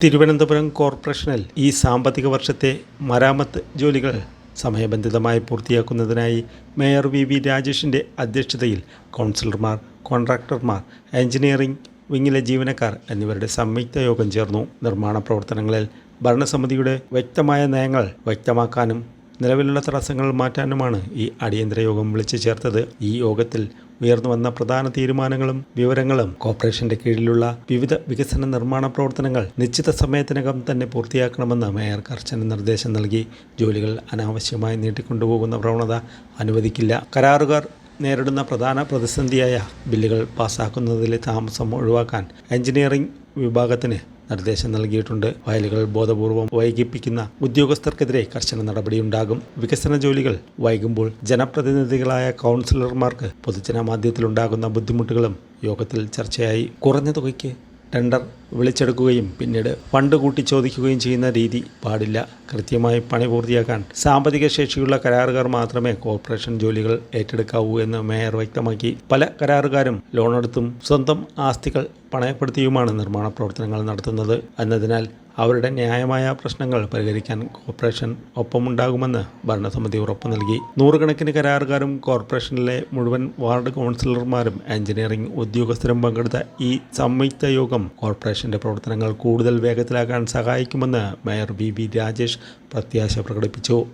തിരുവനന്തപുരം കോർപ്പറേഷനിൽ ഈ സാമ്പത്തിക വർഷത്തെ മരാമത്ത് ജോലികൾ സമയബന്ധിതമായി പൂർത്തിയാക്കുന്നതിനായി മേയർ വി രാജേഷിൻ്റെ അധ്യക്ഷതയിൽ കൗൺസിലർമാർ, കോൺട്രാക്ടർമാർ, എഞ്ചിനീയറിംഗ് വിങ്ങിലെ ജീവനക്കാർ എന്നിവരുടെ സംയുക്ത യോഗം ചേർന്നു. നിർമ്മാണ പ്രവർത്തനങ്ങളിൽ ഭരണസമിതിയുടെ വ്യക്തമായ നയങ്ങൾ വ്യക്തമാക്കാനും നിലവിലുള്ള തടസ്സങ്ങൾ മാറ്റാനുമാണ് ഈ അടിയന്തര യോഗം വിളിച്ചു ചേർത്തത്. ഈ യോഗത്തിൽ ഉയർന്നു വന്ന പ്രധാന തീരുമാനങ്ങളും വിവരങ്ങളും കോർപ്പറേഷന്റെ കീഴിലുള്ള വിവിധ വികസന നിർമ്മാണ പ്രവർത്തനങ്ങൾ നിശ്ചിത സമയത്തിനകം തന്നെ പൂർത്തിയാക്കണമെന്ന് മേയർ കർശന നിർദ്ദേശം നൽകി. ജോലികൾ അനാവശ്യമായി നീട്ടിക്കൊണ്ടുപോകുന്ന പ്രവണത അനുവദിക്കില്ല. കരാറുകാർ നേരിടുന്ന പ്രധാന പ്രതിസന്ധിയായ ബില്ലുകൾ പാസ്സാക്കുന്നതിലെ താമസം ഒഴിവാക്കാൻ എഞ്ചിനീയറിംഗ് വിഭാഗത്തിന് നിർദ്ദേശം നൽകിയിട്ടുണ്ട്. ഫയലുകൾ ബോധപൂർവം വൈകിപ്പിക്കുന്ന ഉദ്യോഗസ്ഥർക്കെതിരെ കർശന നടപടിയുണ്ടാകും. വികസന ജോലികൾ വൈകുമ്പോൾ ജനപ്രതിനിധികളായ കൗൺസിലർമാർക്ക് പൊതുജനമാധ്യത്തിലുണ്ടാകുന്ന ബുദ്ധിമുട്ടുകളും യോഗത്തിൽ ചർച്ചയായി. കുറഞ്ഞ തുകയ്ക്ക് ടെൻഡർ വിളിച്ചെടുക്കുകയും പിന്നീട് ഫണ്ട് കൂട്ടി ചോദിക്കുകയും ചെയ്യുന്ന രീതി പാടില്ല. കൃത്യമായി പണി പൂർത്തിയാക്കാൻ സാമ്പത്തിക ശേഷിയുള്ള കരാറുകാർ മാത്രമേ കോർപ്പറേഷൻ ജോലികൾ ഏറ്റെടുക്കാവൂ എന്ന് മേയർ വ്യക്തമാക്കി. പല കരാറുകാരും ലോണെടുത്തും സ്വന്തം ആസ്തികൾ പണയപ്പെടുത്തിയുമാണ് നിർമ്മാണ പ്രവർത്തനങ്ങൾ നടത്തുന്നത് എന്നതിനാൽ അവരുടെ ന്യായമായ പ്രശ്നങ്ങൾ പരിഹരിക്കാൻ കോർപ്പറേഷൻ ഒപ്പമുണ്ടാകുമെന്ന് ഭരണസമിതി ഉറപ്പു നൽകി. നൂറുകണക്കിന് കരാറുകാരും കോർപ്പറേഷനിലെ മുഴുവൻ വാർഡ് കൗൺസിലർമാരും എഞ്ചിനീയറിംഗ് ഉദ്യോഗസ്ഥരും പങ്കെടുത്ത ഈ സംയുക്ത യോഗം കോർപ്പറേഷന്റെ പ്രവർത്തനങ്ങൾ കൂടുതൽ വേഗത്തിലാക്കാൻ സഹായിക്കുമെന്ന് മേയർ വി രാജേഷ് പ്രത്യാശ പ്രകടിപ്പിച്ചു.